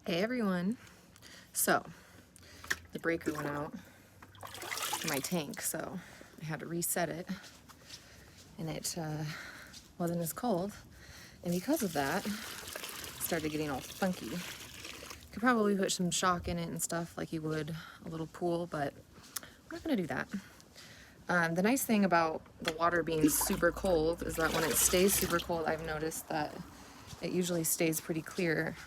Hey everyone. So the breaker went out in my tank, so I had to reset it, and it wasn't as cold, and because of that it started getting all funky. Could probably put some shock in it and stuff like you would a little pool, but I'm not gonna do that. The nice thing about the water being super cold is that when it stays super cold, I've noticed that it usually stays pretty clear.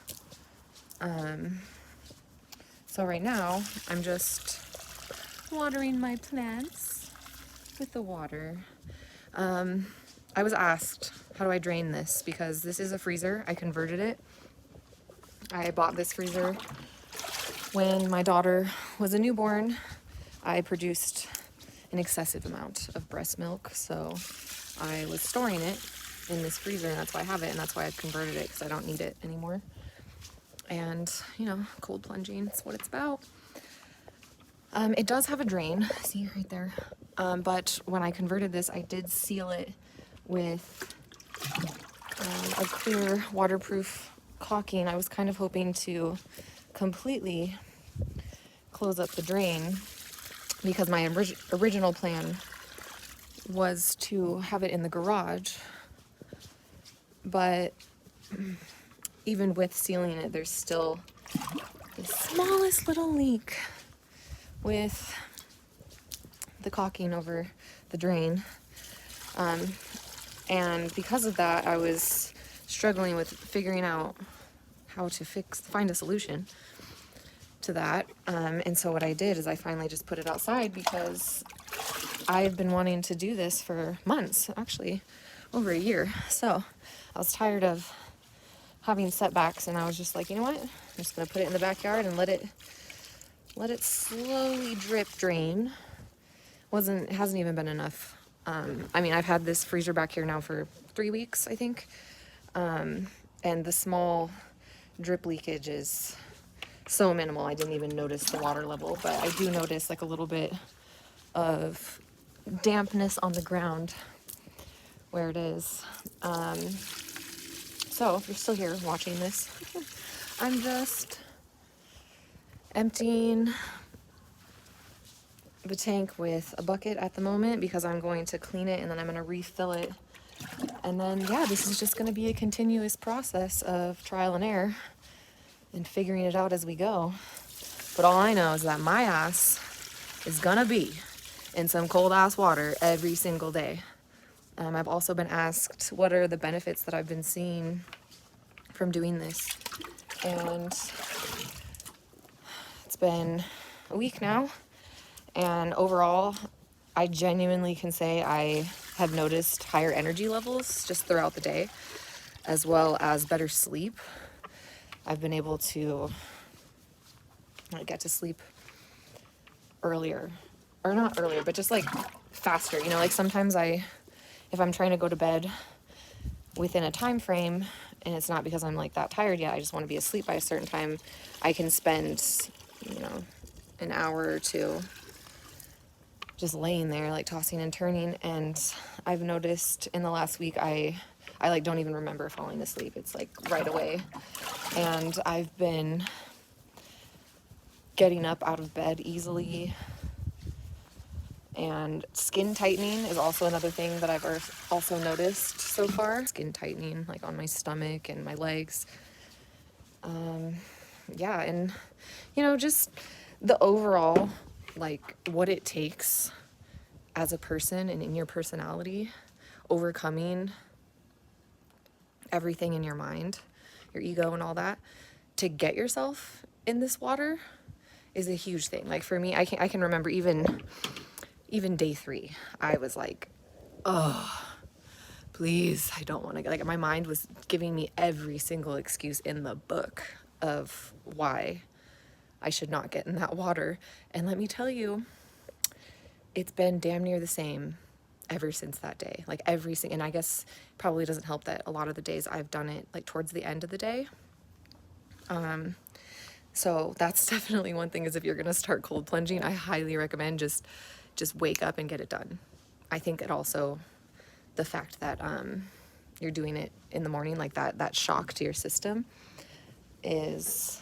So right now, I'm just watering my plants with the water. I was asked, how do I drain this? Because this is a freezer. I converted it. I bought this freezer when my daughter was a newborn. I produced an excessive amount of breast milk, so I was storing it in this freezer, and that's why I have it, and that's why I've converted it, because I don't need it anymore. And, you know, cold plunging is what it's about. It does have a drain, see right there. But when I converted this, I did seal it with a clear waterproof caulking. I was kind of hoping to completely close up the drain because my original plan was to have it in the garage. But even with sealing it, there's still the smallest little leak with the caulking over the drain. And because of that, I was struggling with figuring out how to find a solution to that. And so what I did is I finally just put it outside because I've been wanting to do this for months, actually over a year. So I was tired of having setbacks, and I was just like, you know what? I'm just gonna put it in the backyard and let it slowly drip drain. It hasn't even been enough. I mean, I've had this freezer back here now for 3 weeks, I think. And the small drip leakage is so minimal, I didn't even notice the water level, but I do notice like a little bit of dampness on the ground where it is. So if you're still here watching this, I'm just emptying the tank with a bucket at the moment because I'm going to clean it and then I'm going to refill it. And then, yeah, this is just going to be a continuous process of trial and error and figuring it out as we go. But all I know is that my ass is going to be in some cold ass water every single day. I've also been asked what are the benefits that I've been seeing from doing this. And it's been a week now. And overall, I genuinely can say I have noticed higher energy levels just throughout the day, as well as better sleep. I've been able to get to sleep earlier, or not earlier, but just like faster. You know, like sometimes if I'm trying to go to bed within a time frame, and it's not because I'm like that tired yet, I just want to be asleep by a certain time, I can spend, you know, an hour or two just laying there like tossing and turning. And I've noticed in the last week I like don't even remember falling asleep. It's like right away. And I've been getting up out of bed easily. And skin tightening is also another thing that I've also noticed so far. Skin tightening like on my stomach and my legs. Yeah, and you know, just the overall like what it takes as a person and in your personality, overcoming everything in your mind, your ego and all that, to get yourself in this water is a huge thing. Like for me, I can remember even day 3, I was like, oh, please, I don't want to go. Like my mind was giving me every single excuse in the book of why I should not get in that water. And let me tell you, it's been damn near the same ever since that day. Like and I guess probably doesn't help that a lot of the days I've done it like towards the end of the day. So that's definitely one thing, is if you're going to start cold plunging, I highly recommend just wake up and get it done. I think it also, the fact that you're doing it in the morning, like that shock to your system is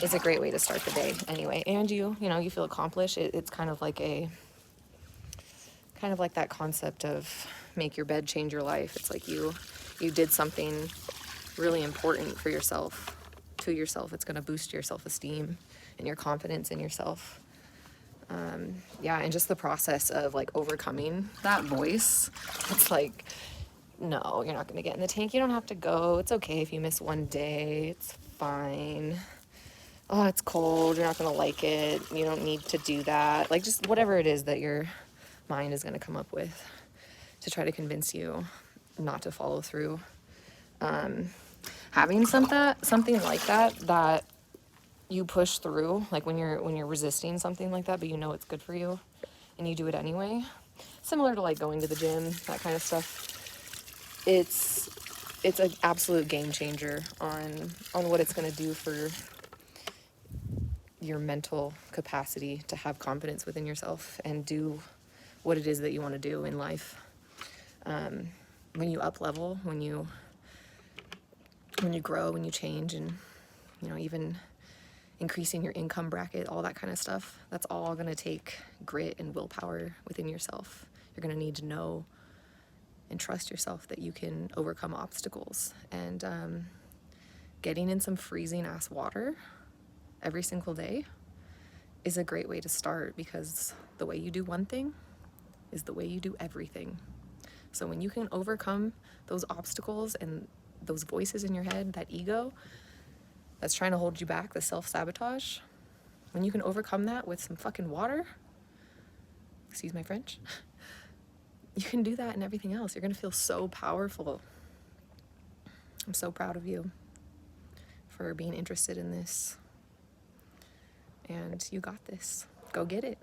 is a great way to start the day anyway. And you know, you feel accomplished. It's kind of like that concept of make your bed, change your life. It's like you did something really important for yourself, to yourself. It's going to boost your self-esteem and your confidence in yourself. Yeah, and just the process of like overcoming that voice. It's like, no, you're not going to get in the tank. You don't have to go. It's okay if you miss one day. It's fine. Oh, it's cold. You're not going to like it. You don't need to do that. Like, just whatever it is that your mind is going to come up with to try to convince you not to follow through. Having something like that you push through, like when you're resisting something like that, but you know it's good for you and you do it anyway. Similar to like going to the gym, that kind of stuff. It's an absolute game changer on what it's going to do for your mental capacity to have confidence within yourself and do what it is that you want to do in life. When you up level, when you grow, when you change, and you know, even increasing your income bracket, all that kind of stuff, that's all going to take grit and willpower within yourself. You're going to need to know and trust yourself that you can overcome obstacles. And getting in some freezing ass water every single day is a great way to start, because the way you do one thing is the way you do everything. So when you can overcome those obstacles and those voices in your head, that ego that's trying to hold you back, the self-sabotage, when you can overcome that with some fucking water, excuse my French, you can do that in everything else. You're going to feel so powerful. I'm so proud of you for being interested in this. And you got this. Go get it.